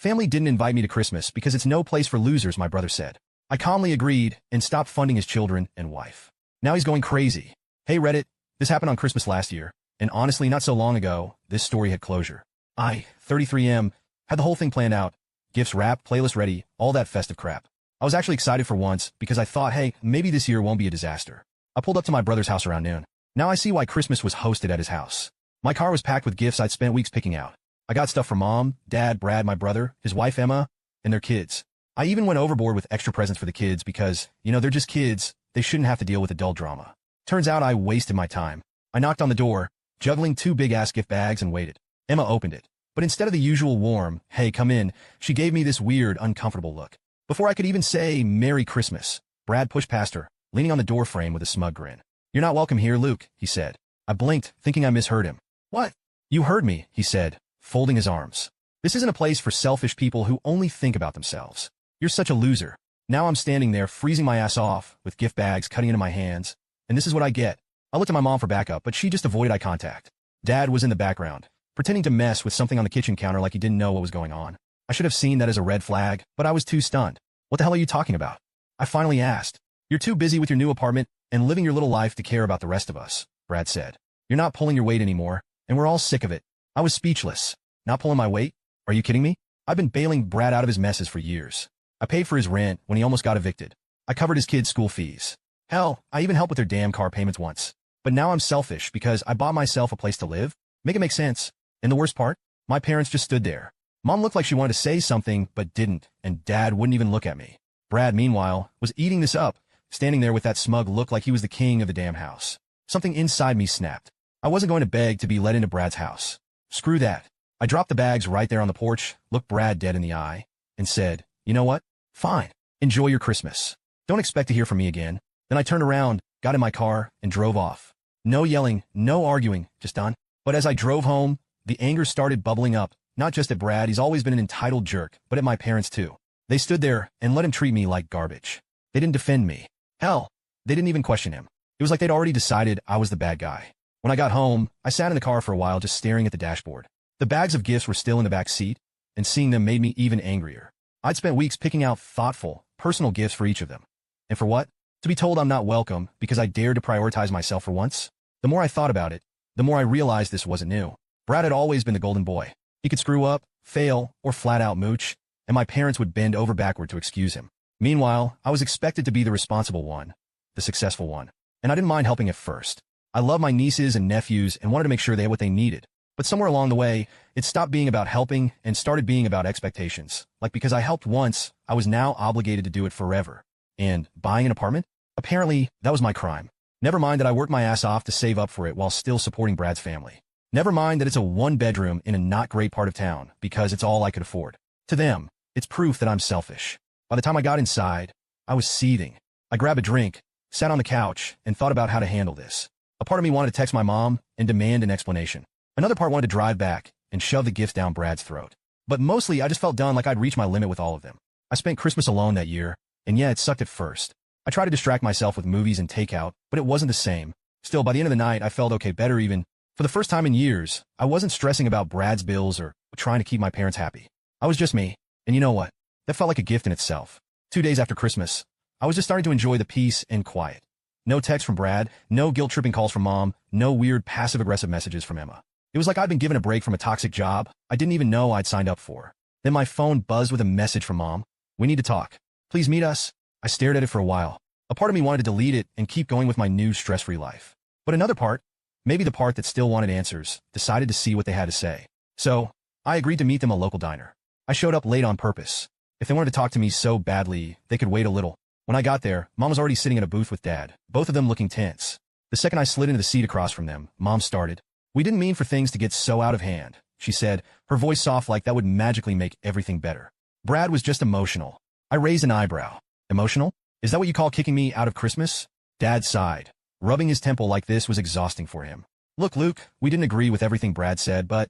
Family didn't invite me to Christmas because it's no place for losers, my brother said. I calmly agreed and stopped funding his children and wife. Now he's going crazy. Hey Reddit, this happened on Christmas last year, and honestly not so long ago, this story had closure. I, 33M, had the whole thing planned out. Gifts wrapped, playlist ready, all that festive crap. I was actually excited for once because I thought, hey, maybe this year won't be a disaster. I pulled up to my brother's house around noon. Now I see why Christmas was hosted at his house. My car was packed with gifts I'd spent weeks picking out. I got stuff for Mom, Dad, Brad, my brother, his wife Emma, and their kids. I even went overboard with extra presents for the kids because, they're just kids. They shouldn't have to deal with adult drama. Turns out I wasted my time. I knocked on the door, juggling two big-ass gift bags, and waited. Emma opened it. But instead of the usual warm, hey, come in, she gave me this weird, uncomfortable look. Before I could even say Merry Christmas, Brad pushed past her, leaning on the door frame with a smug grin. You're not welcome here, Luke, he said. I blinked, thinking I misheard him. What? You heard me, he said, folding his arms. This isn't a place for selfish people who only think about themselves. You're such a loser. Now I'm standing there, freezing my ass off, with gift bags cutting into my hands, and this is what I get. I looked at my mom for backup, but she just avoided eye contact. Dad was in the background, pretending to mess with something on the kitchen counter like he didn't know what was going on. I should have seen that as a red flag, but I was too stunned. What the hell are you talking about? I finally asked. You're too busy with your new apartment and living your little life to care about the rest of us, Brad said. You're not pulling your weight anymore, and we're all sick of it. I was speechless. Not pulling my weight? Are you kidding me? I've been bailing Brad out of his messes for years. I paid for his rent when he almost got evicted. I covered his kids' school fees. Hell, I even helped with their damn car payments once. But now I'm selfish because I bought myself a place to live. Make it make sense. And the worst part? My parents just stood there. Mom looked like she wanted to say something, but didn't, and Dad wouldn't even look at me. Brad, meanwhile, was eating this up, standing there with that smug look like he was the king of the damn house. Something inside me snapped. I wasn't going to beg to be let into Brad's house. Screw that. I dropped the bags right there on the porch, looked Brad dead in the eye, and said, you know what? Fine. Enjoy your Christmas. Don't expect to hear from me again. Then I turned around, got in my car, and drove off. No yelling, no arguing, just done. But as I drove home, the anger started bubbling up, not just at Brad, he's always been an entitled jerk, but at my parents too. They stood there and let him treat me like garbage. They didn't defend me. Hell, they didn't even question him. It was like they'd already decided I was the bad guy. When I got home, I sat in the car for a while just staring at the dashboard. The bags of gifts were still in the back seat, and seeing them made me even angrier. I'd spent weeks picking out thoughtful, personal gifts for each of them. And for what? To be told I'm not welcome because I dared to prioritize myself for once? The more I thought about it, the more I realized this wasn't new. Brad had always been the golden boy. He could screw up, fail, or flat out mooch, and my parents would bend over backward to excuse him. Meanwhile, I was expected to be the responsible one, the successful one, and I didn't mind helping at first. I loved my nieces and nephews and wanted to make sure they had what they needed. But somewhere along the way, it stopped being about helping and started being about expectations. Like because I helped once, I was now obligated to do it forever. And buying an apartment? Apparently, that was my crime. Never mind that I worked my ass off to save up for it while still supporting Brad's family. Never mind that it's a one-bedroom in a not great part of town because it's all I could afford. To them, it's proof that I'm selfish. By the time I got inside, I was seething. I grabbed a drink, sat on the couch, and thought about how to handle this. A part of me wanted to text my mom and demand an explanation. Another part wanted to drive back and shove the gifts down Brad's throat. But mostly, I just felt done like I'd reached my limit with all of them. I spent Christmas alone that year, and yeah, it sucked at first. I tried to distract myself with movies and takeout, but it wasn't the same. Still, by the end of the night, I felt okay, better even. For the first time in years, I wasn't stressing about Brad's bills or trying to keep my parents happy. I was just me. And you know what? That felt like a gift in itself. 2 days after Christmas, I was just starting to enjoy the peace and quiet. No text from Brad, no guilt-tripping calls from Mom, no weird passive-aggressive messages from Emma. It was like I'd been given a break from a toxic job I didn't even know I'd signed up for. Then my phone buzzed with a message from Mom. We need to talk. Please meet us. I stared at it for a while. A part of me wanted to delete it and keep going with my new stress-free life. But another part, maybe the part that still wanted answers, decided to see what they had to say. So, I agreed to meet them at a local diner. I showed up late on purpose. If they wanted to talk to me so badly, they could wait a little. When I got there, Mom was already sitting in a booth with Dad, both of them looking tense. The second I slid into the seat across from them, Mom started. We didn't mean for things to get so out of hand, she said, her voice soft like that would magically make everything better. Brad was just emotional. I raised an eyebrow. Emotional? Is that what you call kicking me out of Christmas? Dad sighed. Rubbing his temple like this was exhausting for him. Look, Luke, we didn't agree with everything Brad said, but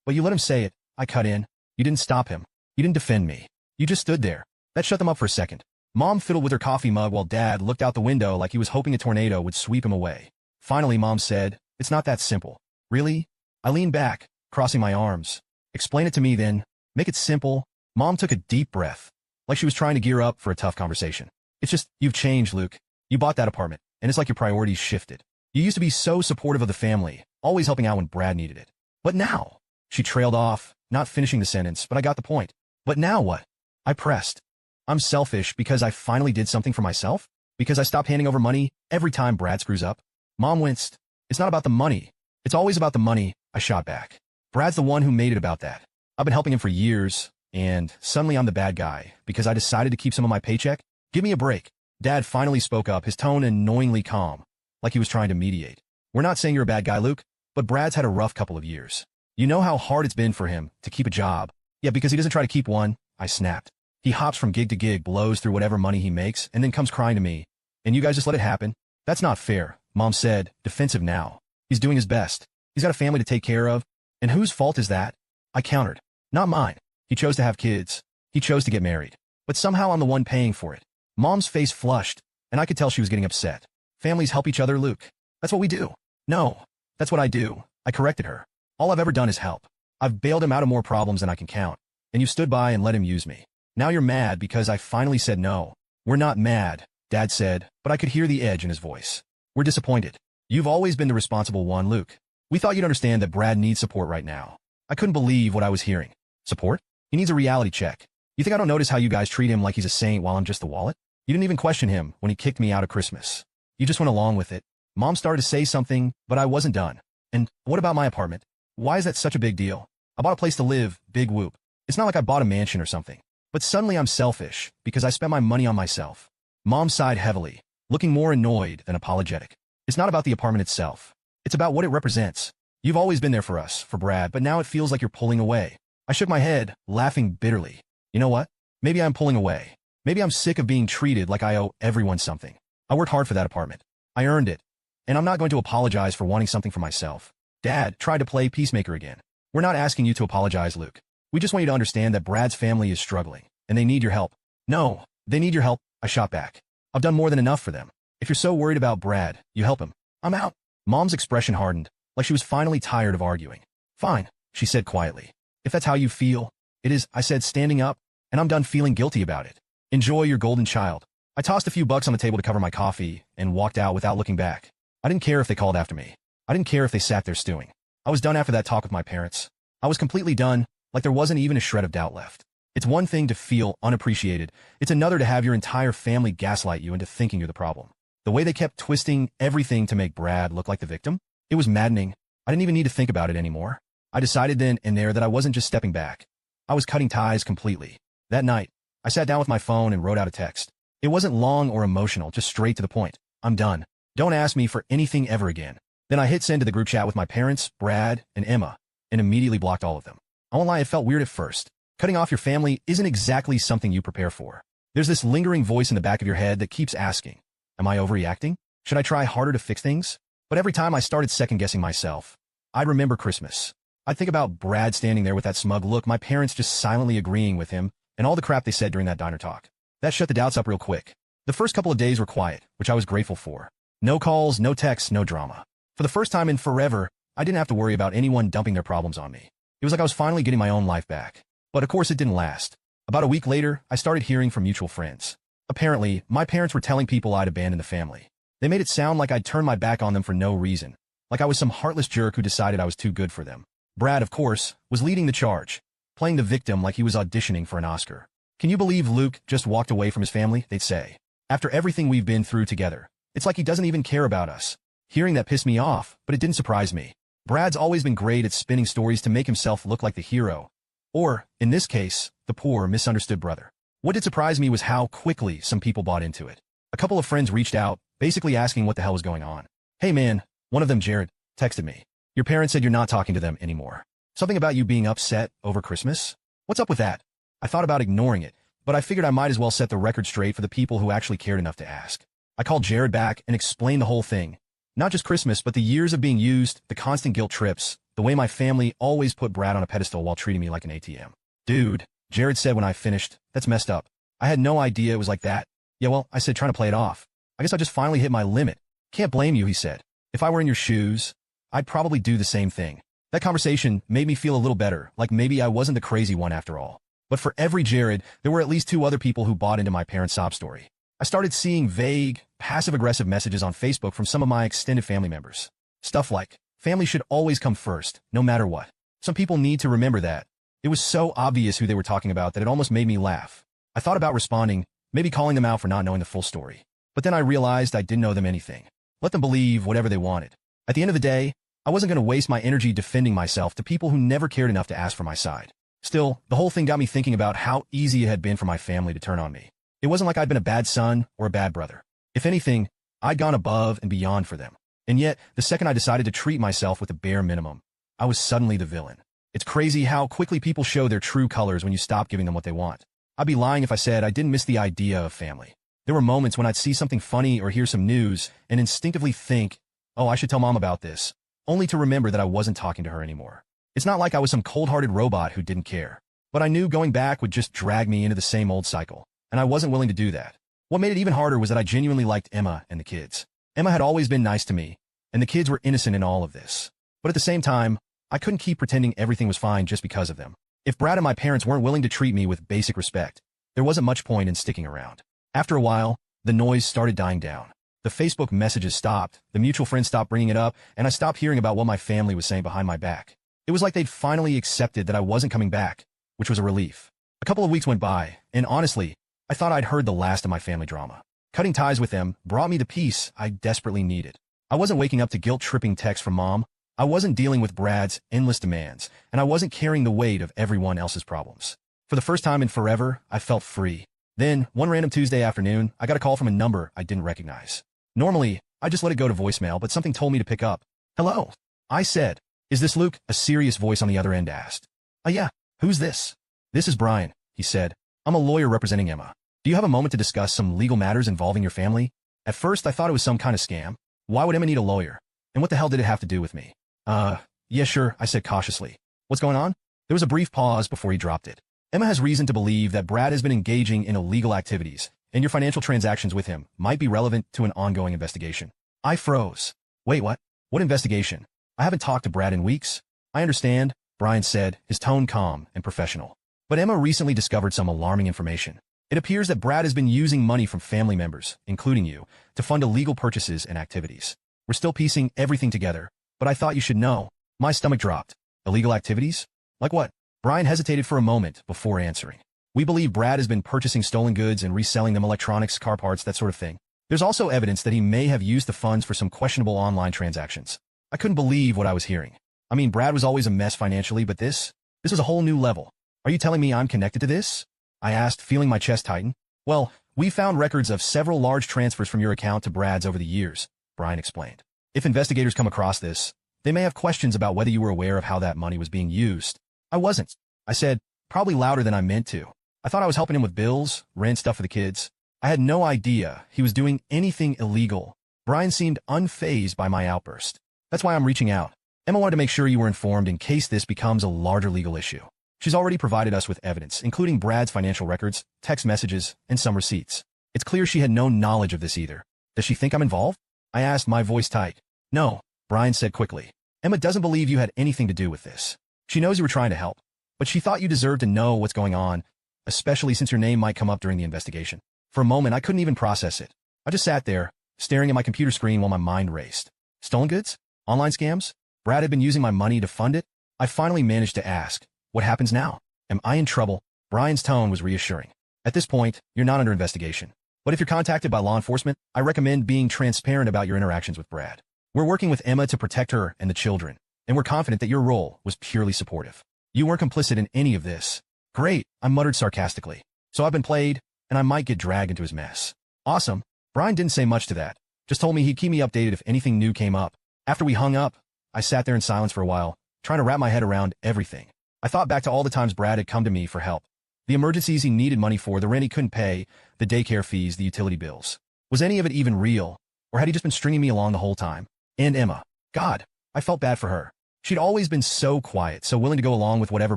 you let him say it. I cut in. You didn't stop him. You didn't defend me. You just stood there. That shut them up for a second. Mom fiddled with her coffee mug while Dad looked out the window like he was hoping a tornado would sweep him away. Finally, Mom said, it's not that simple. Really? I leaned back, crossing my arms. Explain it to me then. Make it simple. Mom took a deep breath, like she was trying to gear up for a tough conversation. It's just, you've changed, Luke. You bought that apartment, and it's like your priorities shifted. You used to be so supportive of the family, always helping out when Brad needed it. But now, she trailed off, not finishing the sentence, but I got the point. But now what? I pressed. I'm selfish because I finally did something for myself? Because I stopped handing over money every time Brad screws up? Mom winced. It's not about the money. It's always about the money, I shot back. Brad's the one who made it about that. I've been helping him for years, and suddenly I'm the bad guy because I decided to keep some of my paycheck? Give me a break. Dad finally spoke up, his tone annoyingly calm, like he was trying to mediate. We're not saying you're a bad guy, Luke, but Brad's had a rough couple of years. You know how hard it's been for him to keep a job. Yeah, because he doesn't try to keep one, I snapped. He hops from gig to gig, blows through whatever money he makes, and then comes crying to me. And you guys just let it happen? That's not fair, Mom said, defensive now. He's doing his best. He's got a family to take care of. And whose fault is that? I countered. Not mine. He chose to have kids. He chose to get married. But somehow I'm the one paying for it. Mom's face flushed, and I could tell she was getting upset. Families help each other, Luke. That's what we do. No, that's what I do. I corrected her. All I've ever done is help. I've bailed him out of more problems than I can count. And you stood by and let him use me. Now you're mad because I finally said no. We're not mad, Dad said, but I could hear the edge in his voice. We're disappointed. You've always been the responsible one, Luke. We thought you'd understand that Brad needs support right now. I couldn't believe what I was hearing. Support? He needs a reality check. You think I don't notice how you guys treat him like he's a saint while I'm just the wallet? You didn't even question him when he kicked me out of Christmas. You just went along with it. Mom started to say something, but I wasn't done. And what about my apartment? Why is that such a big deal? I bought a place to live, big whoop. It's not like I bought a mansion or something. But suddenly I'm selfish because I spent my money on myself. Mom sighed heavily, looking more annoyed than apologetic. It's not about the apartment itself. It's about what it represents. You've always been there for us, for Brad, but now it feels like you're pulling away. I shook my head, laughing bitterly. You know what? Maybe I'm pulling away. Maybe I'm sick of being treated like I owe everyone something. I worked hard for that apartment. I earned it. And I'm not going to apologize for wanting something for myself. Dad tried to play peacemaker again. We're not asking you to apologize, Luke. We just want you to understand that Brad's family is struggling, and they need your help. No, they need your help, I shot back. I've done more than enough for them. If you're so worried about Brad, you help him. I'm out. Mom's expression hardened, like she was finally tired of arguing. Fine, she said quietly. If that's how you feel, it is, I said, standing up, and I'm done feeling guilty about it. Enjoy your golden child. I tossed a few bucks on the table to cover my coffee and walked out without looking back. I didn't care if they called after me. I didn't care if they sat there stewing. I was done after that talk with my parents. I was completely done, like there wasn't even a shred of doubt left. It's one thing to feel unappreciated. It's another to have your entire family gaslight you into thinking you're the problem. The way they kept twisting everything to make Brad look like the victim, it was maddening. I didn't even need to think about it anymore. I decided then and there that I wasn't just stepping back. I was cutting ties completely. That night, I sat down with my phone and wrote out a text. It wasn't long or emotional, just straight to the point. I'm done. Don't ask me for anything ever again. Then I hit send to the group chat with my parents, Brad, and Emma, and immediately blocked all of them. I won't lie, it felt weird at first. Cutting off your family isn't exactly something you prepare for. There's this lingering voice in the back of your head that keeps asking, am I overreacting? Should I try harder to fix things? But every time I started second-guessing myself, I'd remember Christmas. I'd think about Brad standing there with that smug look, my parents just silently agreeing with him, and all the crap they said during that diner talk. That shut the doubts up real quick. The first couple of days were quiet, which I was grateful for. No calls, no texts, no drama. For the first time in forever, I didn't have to worry about anyone dumping their problems on me. It was like I was finally getting my own life back. But of course it didn't last. About a week later, I started hearing from mutual friends. Apparently, my parents were telling people I'd abandoned the family. They made it sound like I'd turned my back on them for no reason, like I was some heartless jerk who decided I was too good for them. Brad, of course, was leading the charge, playing the victim like he was auditioning for an Oscar. Can you believe Luke just walked away from his family, they'd say. After everything we've been through together, it's like he doesn't even care about us. Hearing that pissed me off, but it didn't surprise me. Brad's always been great at spinning stories to make himself look like the hero. Or, in this case, the poor, misunderstood brother. What did surprise me was how quickly some people bought into it. A couple of friends reached out, basically asking what the hell was going on. Hey man, one of them, Jared, texted me. Your parents said you're not talking to them anymore. Something about you being upset over Christmas? What's up with that? I thought about ignoring it, but I figured I might as well set the record straight for the people who actually cared enough to ask. I called Jared back and explained the whole thing. Not just Christmas, but the years of being used, the constant guilt trips, the way my family always put Brad on a pedestal while treating me like an ATM. Dude, Jared said when I finished, that's messed up. I had no idea it was like that. Yeah, well, I said trying to play it off. I guess I just finally hit my limit. Can't blame you, he said. If I were in your shoes, I'd probably do the same thing. That conversation made me feel a little better, like maybe I wasn't the crazy one after all. But for every Jared, there were at least two other people who bought into my parents' sob story. I started seeing vague, passive-aggressive messages on Facebook from some of my extended family members. Stuff like, family should always come first, no matter what. Some people need to remember that. It was so obvious who they were talking about that it almost made me laugh. I thought about responding, maybe calling them out for not knowing the full story. But then I realized I didn't know them anything. Let them believe whatever they wanted. At the end of the day, I wasn't going to waste my energy defending myself to people who never cared enough to ask for my side. Still, the whole thing got me thinking about how easy it had been for my family to turn on me. It wasn't like I'd been a bad son or a bad brother. If anything, I'd gone above and beyond for them. And yet, the second I decided to treat myself with the bare minimum, I was suddenly the villain. It's crazy how quickly people show their true colors when you stop giving them what they want. I'd be lying if I said I didn't miss the idea of family. There were moments when I'd see something funny or hear some news and instinctively think, oh, I should tell mom about this, only to remember that I wasn't talking to her anymore. It's not like I was some cold-hearted robot who didn't care. But I knew going back would just drag me into the same old cycle, and I wasn't willing to do that. What made it even harder was that I genuinely liked Emma and the kids. Emma had always been nice to me, and the kids were innocent in all of this. But at the same time, I couldn't keep pretending everything was fine just because of them. If Brad and my parents weren't willing to treat me with basic respect, there wasn't much point in sticking around. After a while, the noise started dying down. The Facebook messages stopped, the mutual friends stopped bringing it up, and I stopped hearing about what my family was saying behind my back. It was like they'd finally accepted that I wasn't coming back, which was a relief. A couple of weeks went by, and honestly, I thought I'd heard the last of my family drama. Cutting ties with them brought me the peace I desperately needed. I wasn't waking up to guilt-tripping texts from mom, I wasn't dealing with Brad's endless demands, and I wasn't carrying the weight of everyone else's problems. For the first time in forever, I felt free. Then, one random Tuesday afternoon, I got a call from a number I didn't recognize. Normally, I just let it go to voicemail, but something told me to pick up. Hello, I said. Is this Luke? A serious voice on the other end asked. Yeah, who's this? This is Brian, he said. I'm a lawyer representing Emma. Do you have a moment to discuss some legal matters involving your family? At first, I thought it was some kind of scam. Why would Emma need a lawyer? And what the hell did it have to do with me? Yeah, sure, I said cautiously. What's going on? There was a brief pause before he dropped it. Emma has reason to believe that Brad has been engaging in illegal activities, and your financial transactions with him might be relevant to an ongoing investigation. I froze. Wait, what? What investigation? I haven't talked to Brad in weeks. I understand, Brian said, his tone calm and professional. But Emma recently discovered some alarming information. It appears that Brad has been using money from family members, including you, to fund illegal purchases and activities. We're still piecing everything together, but I thought you should know. My stomach dropped. Illegal activities? Like what? Brian hesitated for a moment before answering. We believe Brad has been purchasing stolen goods and reselling them, electronics, car parts, that sort of thing. There's also evidence that he may have used the funds for some questionable online transactions. I couldn't believe what I was hearing. I mean, Brad was always a mess financially, but this was a whole new level. Are you telling me I'm connected to this? I asked, feeling my chest tighten. Well, we found records of several large transfers from your account to Brad's over the years, Brian explained. If investigators come across this, they may have questions about whether you were aware of how that money was being used. I wasn't, I said, probably louder than I meant to. I thought I was helping him with bills, rent, stuff for the kids. I had no idea he was doing anything illegal. Brian seemed unfazed by my outburst. That's why I'm reaching out. Emma wanted to make sure you were informed in case this becomes a larger legal issue. She's already provided us with evidence, including Brad's financial records, text messages, and some receipts. It's clear she had no knowledge of this either. Does she think I'm involved? I asked, my voice tight. No, Brian said quickly. Emma doesn't believe you had anything to do with this. She knows you were trying to help, but she thought you deserved to know what's going on, especially since your name might come up during the investigation. For a moment, I couldn't even process it. I just sat there, staring at my computer screen while my mind raced. Stolen goods? Online scams? Brad had been using my money to fund it? I finally managed to ask, what happens now? Am I in trouble? Brian's tone was reassuring. At this point, you're not under investigation. But if you're contacted by law enforcement, I recommend being transparent about your interactions with Brad. We're working with Emma to protect her and the children, and we're confident that your role was purely supportive. You weren't complicit in any of this. Great, I muttered sarcastically. So I've been played, and I might get dragged into his mess. Awesome. Brian didn't say much to that, just told me he'd keep me updated if anything new came up. After we hung up, I sat there in silence for a while, trying to wrap my head around everything. I thought back to all the times Brad had come to me for help. The emergencies he needed money for, the rent he couldn't pay, the daycare fees, the utility bills. Was any of it even real? Or had he just been stringing me along the whole time? And Emma. God, I felt bad for her. She'd always been so quiet, so willing to go along with whatever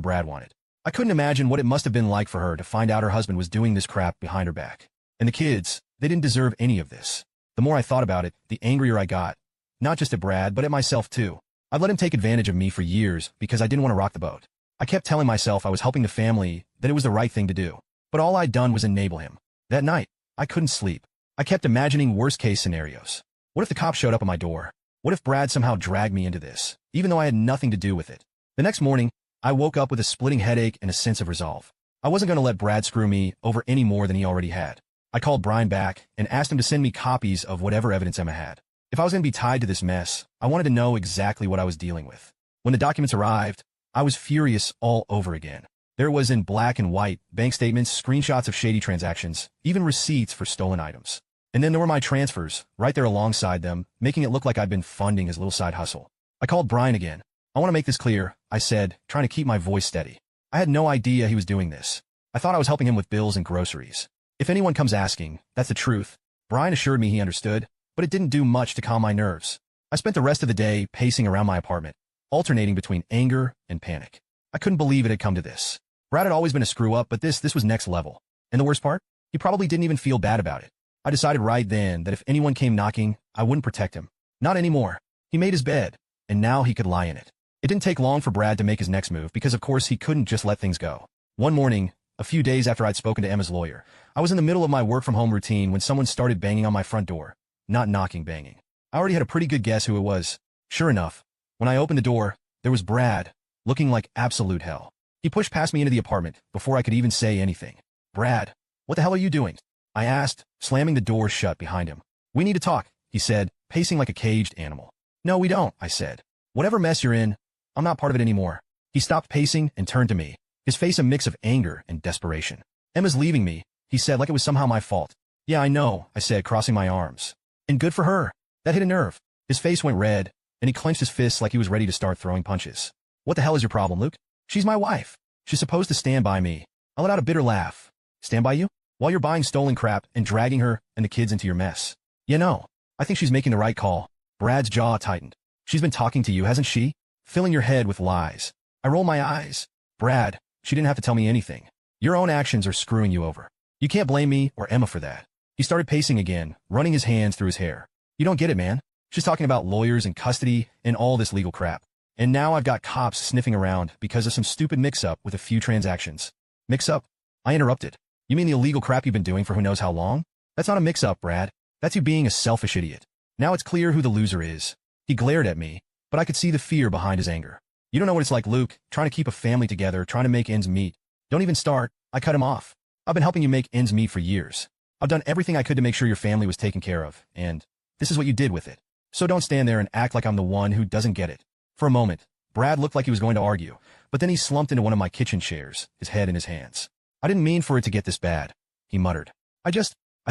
Brad wanted. I couldn't imagine what it must have been like for her to find out her husband was doing this crap behind her back. And the kids, they didn't deserve any of this. The more I thought about it, the angrier I got. Not just at Brad, but at myself too. I've let him take advantage of me for years because I didn't want to rock the boat. I kept telling myself I was helping the family, that it was the right thing to do. But all I'd done was enable him. That night, I couldn't sleep. I kept imagining worst-case scenarios. What if the cops showed up at my door? What if Brad somehow dragged me into this, even though I had nothing to do with it? The next morning, I woke up with a splitting headache and a sense of resolve. I wasn't going to let Brad screw me over any more than he already had. I called Brian back and asked him to send me copies of whatever evidence Emma had. If I was going to be tied to this mess, I wanted to know exactly what I was dealing with. When the documents arrived, I was furious all over again. There was in black and white, bank statements, screenshots of shady transactions, even receipts for stolen items. And then there were my transfers, right there alongside them, making it look like I'd been funding his little side hustle. I called Brian again. I want to make this clear, I said, trying to keep my voice steady. I had no idea he was doing this. I thought I was helping him with bills and groceries. If anyone comes asking, that's the truth. Brian assured me he understood, but it didn't do much to calm my nerves. I spent the rest of the day pacing around my apartment, alternating between anger and panic. I couldn't believe it had come to this. Brad had always been a screw-up, but this was next level. And the worst part? He probably didn't even feel bad about it. I decided right then that if anyone came knocking, I wouldn't protect him. Not anymore. He made his bed, and now he could lie in it. It didn't take long for Brad to make his next move because, of course, he couldn't just let things go. One morning, a few days after I'd spoken to Emma's lawyer, I was in the middle of my work-from-home routine when someone started banging on my front door. Not knocking, banging. I already had a pretty good guess who it was. Sure enough, when I opened the door, there was Brad, looking like absolute hell. He pushed past me into the apartment before I could even say anything. Brad, what the hell are you doing? I asked, slamming the door shut behind him. We need to talk, he said, pacing like a caged animal. No, we don't, I said. Whatever mess you're in, I'm not part of it anymore. He stopped pacing and turned to me, his face a mix of anger and desperation. Emma's leaving me, he said like it was somehow my fault. Yeah, I know, I said, crossing my arms. And good for her. That hit a nerve. His face went red, and he clenched his fists like he was ready to start throwing punches. What the hell is your problem, Luke? She's my wife. She's supposed to stand by me. I let out a bitter laugh. Stand by you? While you're buying stolen crap and dragging her and the kids into your mess. You know, I think she's making the right call. Brad's jaw tightened. She's been talking to you, hasn't she? Filling your head with lies. I roll my eyes. Brad, she didn't have to tell me anything. Your own actions are screwing you over. You can't blame me or Emma for that. He started pacing again, running his hands through his hair. You don't get it, man. She's talking about lawyers and custody and all this legal crap. And now I've got cops sniffing around because of some stupid mix-up with a few transactions. Mix-up? I interrupted. You mean the illegal crap you've been doing for who knows how long? That's not a mix-up, Brad. That's you being a selfish idiot. Now it's clear who the loser is. He glared at me, but I could see the fear behind his anger. You don't know what it's like, Luke, trying to keep a family together, trying to make ends meet. Don't even start. I cut him off. I've been helping you make ends meet for years. I've done everything I could to make sure your family was taken care of, and this is what you did with it. So don't stand there and act like I'm the one who doesn't get it. For a moment, Brad looked like he was going to argue, but then he slumped into one of my kitchen chairs, his head in his hands. I didn't mean for it to get this bad, he muttered. I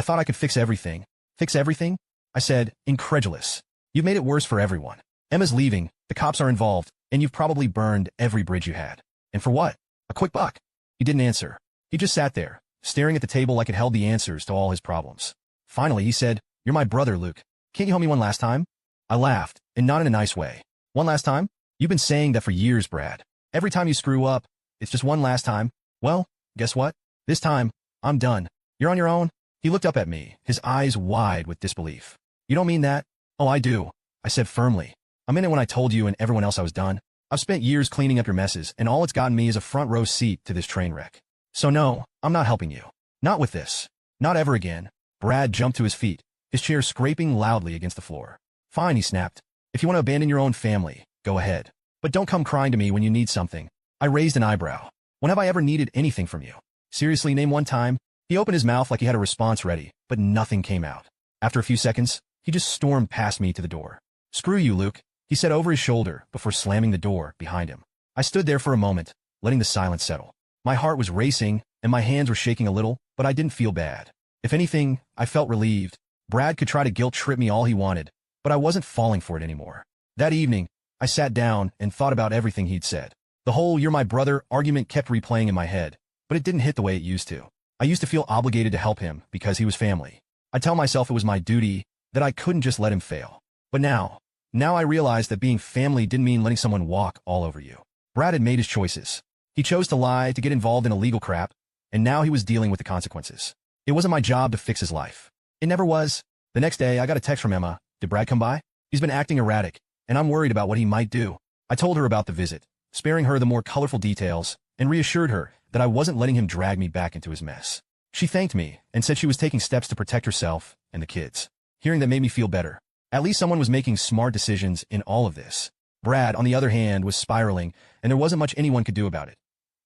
thought I could fix everything. Fix everything? I said, incredulous. You've made it worse for everyone. Emma's leaving, the cops are involved, and you've probably burned every bridge you had. And for what? A quick buck. He didn't answer. He just sat there, staring at the table like it held the answers to all his problems. Finally, he said, You're my brother, Luke. Can't you help me one last time? I laughed, and not in a nice way. One last time? You've been saying that for years, Brad. Every time you screw up, it's just one last time. Well, guess what? This time, I'm done. You're on your own? He looked up at me, his eyes wide with disbelief. You don't mean that? Oh, I do, I said firmly. I meant it when I told you and everyone else I was done. I've spent years cleaning up your messes, and all it's gotten me is a front row seat to this train wreck. So no, I'm not helping you. Not with this. Not ever again. Brad jumped to his feet, his chair scraping loudly against the floor. Fine, he snapped. If you want to abandon your own family, go ahead. But don't come crying to me when you need something. I raised an eyebrow. When have I ever needed anything from you? Seriously, name one time? He opened his mouth like he had a response ready, but nothing came out. After a few seconds, he just stormed past me to the door. Screw you, Luke, he said over his shoulder before slamming the door behind him. I stood there for a moment, letting the silence settle. My heart was racing, and my hands were shaking a little, but I didn't feel bad. If anything, I felt relieved. Brad could try to guilt-trip me all he wanted, but I wasn't falling for it anymore. That evening, I sat down and thought about everything he'd said. The whole "you're my brother" argument kept replaying in my head, but it didn't hit the way it used to. I used to feel obligated to help him because he was family. I'd tell myself it was my duty, that I couldn't just let him fail. But now I realized that being family didn't mean letting someone walk all over you. Brad had made his choices. He chose to lie, to get involved in illegal crap, and now he was dealing with the consequences. It wasn't my job to fix his life. It never was. The next day, I got a text from Emma. Did Brad come by? He's been acting erratic, and I'm worried about what he might do. I told her about the visit, sparing her the more colorful details, and reassured her that I wasn't letting him drag me back into his mess. She thanked me and said she was taking steps to protect herself and the kids. Hearing that made me feel better. At least someone was making smart decisions in all of this. Brad, on the other hand, was spiraling, and there wasn't much anyone could do about it.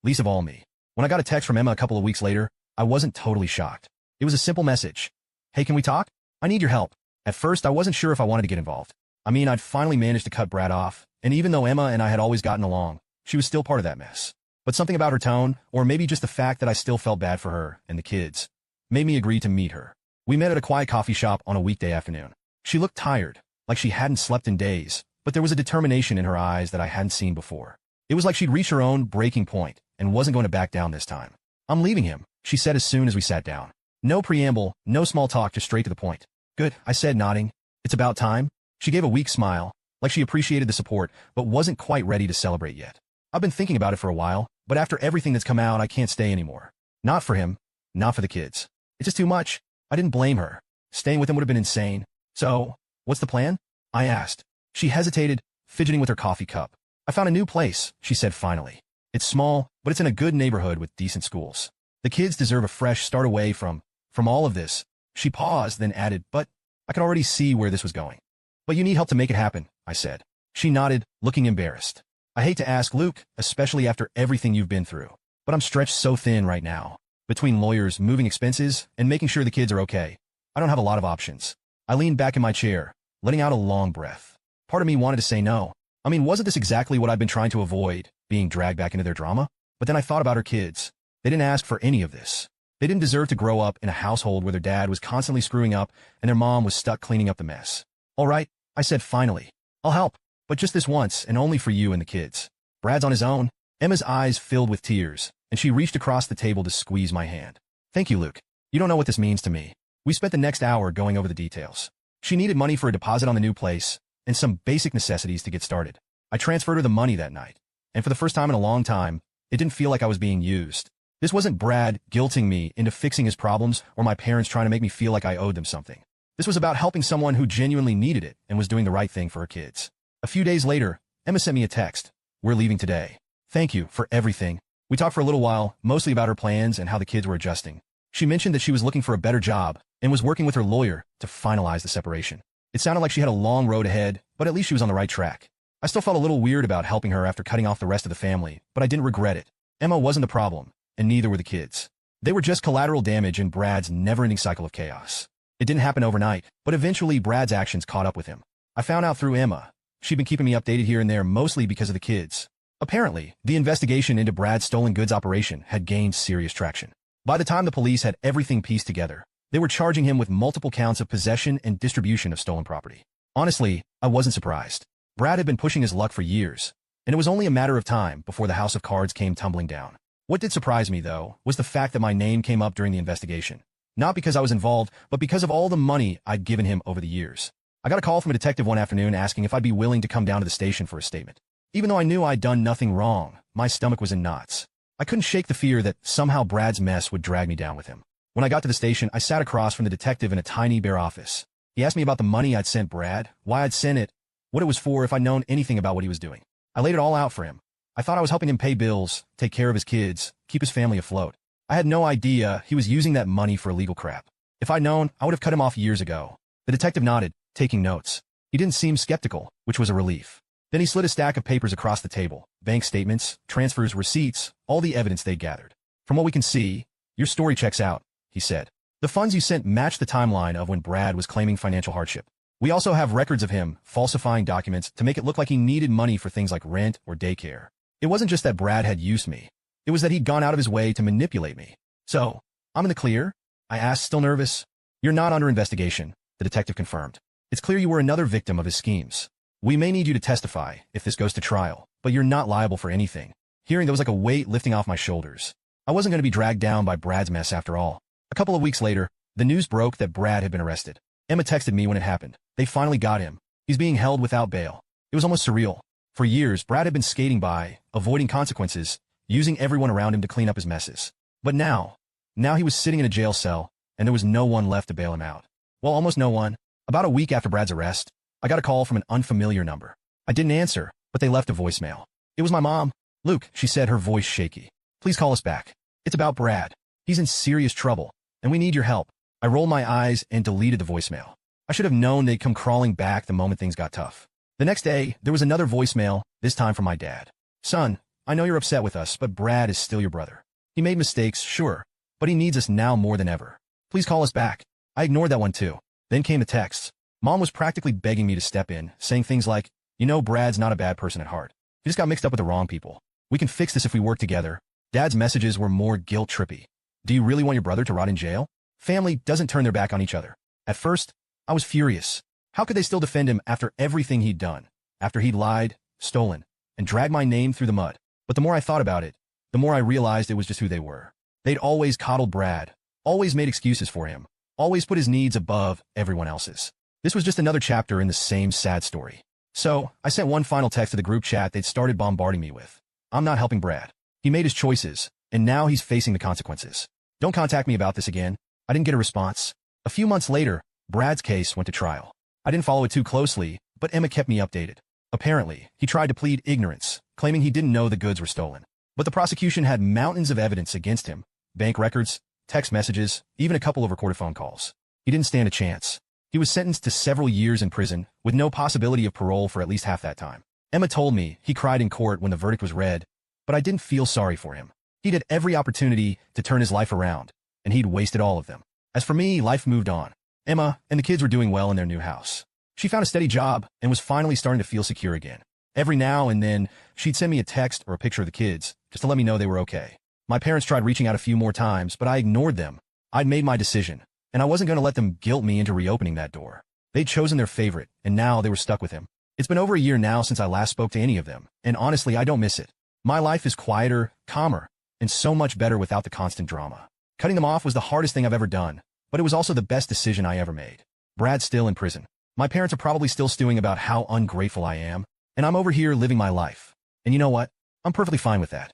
Least of all me. When I got a text from Emma a couple of weeks later, I wasn't totally shocked. It was a simple message. Hey, can we talk? I need your help. At first, I wasn't sure if I wanted to get involved. I mean, I'd finally managed to cut Brad off, and even though Emma and I had always gotten along, she was still part of that mess. But something about her tone, or maybe just the fact that I still felt bad for her and the kids, made me agree to meet her. We met at a quiet coffee shop on a weekday afternoon. She looked tired, like she hadn't slept in days, but there was a determination in her eyes that I hadn't seen before. It was like she'd reached her own breaking point and wasn't going to back down this time. I'm leaving him, she said as soon as we sat down. No preamble, no small talk, just straight to the point. Good, I said, nodding. It's about time. She gave a weak smile, like she appreciated the support, but wasn't quite ready to celebrate yet. I've been thinking about it for a while, but after everything that's come out, I can't stay anymore. Not for him, not for the kids. It's just too much. I didn't blame her. Staying with him would have been insane. So, what's the plan? I asked. She hesitated, fidgeting with her coffee cup. I found a new place, she said finally. It's small, but it's in a good neighborhood with decent schools. The kids deserve a fresh start away from all of this. She paused, then added, but I could already see where this was going. But you need help to make it happen, I said. She nodded, looking embarrassed. I hate to ask, Luke, especially after everything you've been through, but I'm stretched so thin right now. Between lawyers, moving expenses, and making sure the kids are okay, I don't have a lot of options. I leaned back in my chair, letting out a long breath. Part of me wanted to say no. I mean, wasn't this exactly what I'd been trying to avoid, being dragged back into their drama? But then I thought about her kids. They didn't ask for any of this. They didn't deserve to grow up in a household where their dad was constantly screwing up and their mom was stuck cleaning up the mess. All right, I said finally. I'll help, but just this once and only for you and the kids. Brad's on his own. Emma's eyes filled with tears, and she reached across the table to squeeze my hand. Thank you, Luke. You don't know what this means to me. We spent the next hour going over the details. She needed money for a deposit on the new place and some basic necessities to get started. I transferred her the money that night, and for the first time in a long time, it didn't feel like I was being used. This wasn't Brad guilting me into fixing his problems or my parents trying to make me feel like I owed them something. This was about helping someone who genuinely needed it and was doing the right thing for her kids. A few days later, Emma sent me a text. We're leaving today. Thank you for everything. We talked for a little while, mostly about her plans and how the kids were adjusting. She mentioned that she was looking for a better job and was working with her lawyer to finalize the separation. It sounded like she had a long road ahead, but at least she was on the right track. I still felt a little weird about helping her after cutting off the rest of the family, but I didn't regret it. Emma wasn't the problem, and neither were the kids. They were just collateral damage in Brad's never-ending cycle of chaos. It didn't happen overnight, but eventually Brad's actions caught up with him. I found out through Emma. She'd been keeping me updated here and there mostly because of the kids. Apparently, the investigation into Brad's stolen goods operation had gained serious traction. By the time the police had everything pieced together, they were charging him with multiple counts of possession and distribution of stolen property. Honestly, I wasn't surprised. Brad had been pushing his luck for years, and it was only a matter of time before the house of cards came tumbling down. What did surprise me, though, was the fact that my name came up during the investigation. Not because I was involved, but because of all the money I'd given him over the years. I got a call from a detective one afternoon asking if I'd be willing to come down to the station for a statement. Even though I knew I'd done nothing wrong, my stomach was in knots. I couldn't shake the fear that somehow Brad's mess would drag me down with him. When I got to the station, I sat across from the detective in a tiny bare office. He asked me about the money I'd sent Brad, why I'd sent it, what it was for, if I'd known anything about what he was doing. I laid it all out for him. I thought I was helping him pay bills, take care of his kids, keep his family afloat. I had no idea he was using that money for illegal crap. If I'd known, I would have cut him off years ago. The detective nodded, taking notes. He didn't seem skeptical, which was a relief. Then he slid a stack of papers across the table, bank statements, transfers, receipts, all the evidence they gathered. From what we can see, your story checks out, he said. The funds you sent match the timeline of when Brad was claiming financial hardship. We also have records of him falsifying documents to make it look like he needed money for things like rent or daycare. It wasn't just that Brad had used me. It was that he'd gone out of his way to manipulate me. So, I'm in the clear? I asked, still nervous. You're not under investigation, the detective confirmed. It's clear you were another victim of his schemes. We may need you to testify if this goes to trial, but you're not liable for anything. Hearing there was like a weight lifting off my shoulders. I wasn't going to be dragged down by Brad's mess after all. A couple of weeks later, the news broke that Brad had been arrested. Emma texted me when it happened. They finally got him. He's being held without bail. It was almost surreal. For years, Brad had been skating by, avoiding consequences, using everyone around him to clean up his messes. But now he was sitting in a jail cell, and there was no one left to bail him out. Well, almost no one. About a week after Brad's arrest, I got a call from an unfamiliar number. I didn't answer, but they left a voicemail. It was my mom. Luke, she said, her voice shaky. Please call us back. It's about Brad. He's in serious trouble, and we need your help. I rolled my eyes and deleted the voicemail. I should have known they'd come crawling back the moment things got tough. The next day, there was another voicemail, this time from my dad. Son, I know you're upset with us, but Brad is still your brother. He made mistakes, sure, but he needs us now more than ever. Please call us back. I ignored that one too. Then came the texts. Mom was practically begging me to step in, saying things like, you know Brad's not a bad person at heart. He just got mixed up with the wrong people. We can fix this if we work together. Dad's messages were more guilt-trippy. Do you really want your brother to rot in jail? Family doesn't turn their back on each other. At first, I was furious. How could they still defend him after everything he'd done? After he'd lied, stolen, and dragged my name through the mud? But the more I thought about it, the more I realized it was just who they were. They'd always coddled Brad, always made excuses for him, always put his needs above everyone else's. This was just another chapter in the same sad story. So, I sent one final text to the group chat they'd started bombarding me with. I'm not helping Brad. He made his choices, and now he's facing the consequences. Don't contact me about this again. I didn't get a response. A few months later, Brad's case went to trial. I didn't follow it too closely, but Emma kept me updated. Apparently, he tried to plead ignorance, claiming he didn't know the goods were stolen. But the prosecution had mountains of evidence against him. Bank records, text messages, even a couple of recorded phone calls. He didn't stand a chance. He was sentenced to several years in prison, with no possibility of parole for at least half that time. Emma told me he cried in court when the verdict was read, but I didn't feel sorry for him. He'd had every opportunity to turn his life around, and he'd wasted all of them. As for me, life moved on. Emma and the kids were doing well in their new house. She found a steady job and was finally starting to feel secure again. Every now and then, she'd send me a text or a picture of the kids, just to let me know they were okay. My parents tried reaching out a few more times, but I ignored them. I'd made my decision, and I wasn't going to let them guilt me into reopening that door. They'd chosen their favorite, and now they were stuck with him. It's been over a year now since I last spoke to any of them, and honestly, I don't miss it. My life is quieter, calmer, and so much better without the constant drama. Cutting them off was the hardest thing I've ever done, but it was also the best decision I ever made. Brad's still in prison. My parents are probably still stewing about how ungrateful I am, and I'm over here living my life. And you know what? I'm perfectly fine with that.